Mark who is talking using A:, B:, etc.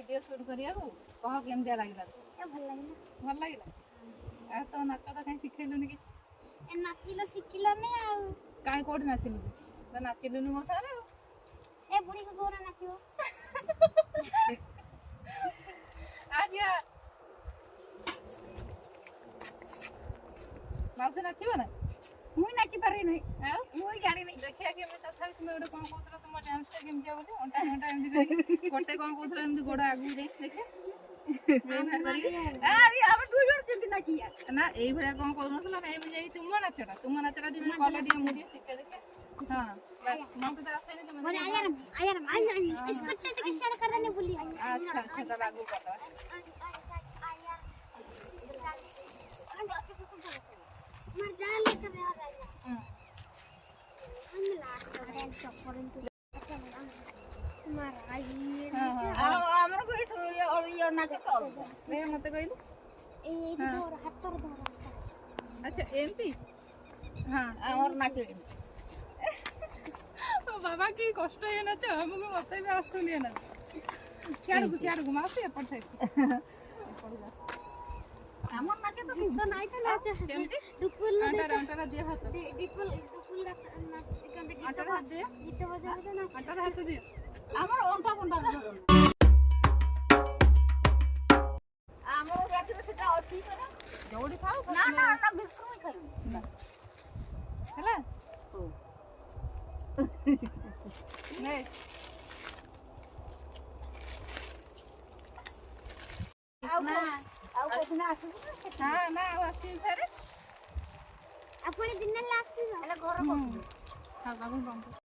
A: video shoot करिया को कह केमदिया लागला
B: ए
A: भल लागला आ तो नाच तो कहीं सिखेलुनी कि
B: ए नाचिलो सिखिलाने आ
A: कहीं कोड नाचिलु तो नाचिलुनी मो सारा
B: ए बुढ़ी को गोरा नाचियो
A: आज या माउसे नाचिबो ना
B: मुई नाची पारे नहीं
A: हां
B: मुई जानी नहीं
A: देखिया कि मैं तथा तुम एडो कोन कोथला तुम डांस ता केमदिया बोले ओंटा ओंटा एमदी करी कोटे कोन कोथला एमदी गोड़ा आगु जाई देखिया बेना करी
B: अरे अब तू जोर चिंती नाचिया
A: ना एई भया कोन कोनथला ना एई जाई तुम नाचटा दी मैं क्वालिटी मुड़ी सिखे देखे हां मन तो रास्ते ने तुम
B: बोले आया ना इसको टेट के शेयर करने बोली
A: अच्छा अच्छा तो लागू कर दो
B: मर जा लेकर आ रहा हम ला कर माराई
A: हमर कोई और ये ना के तो ले मते कहलु
B: ए धर हाथ पर धर
A: अच्छा एमपी हां और ना के ओ बाबा की कष्ट है ना छ हमको मते भी आसुनी ना सियाड़ को मासे पड़ से
B: हमर ना के तो नहीं था ना
A: केमती
B: दुकुल
A: अंटा दे हाथ
B: दुकुल ना कंदे
A: अंटा हाथ दे
B: गीत बजा ना
A: अंटा हाथ दे
B: हमर ओंटा बंडा हमर राती में सेटा अति करे
A: जोड़ी खाओ
B: ना ना ना बिल्कुल नहीं खाई
A: हला ओ नहीं
B: ଆଉ କୋଦିନ ଆସିବୁ
A: हां ना आसी फेरे
B: ଆପଣ ଦିନ ହେଲା ଆସିବ ହେଲେ ଘର
A: हां बाबू बंद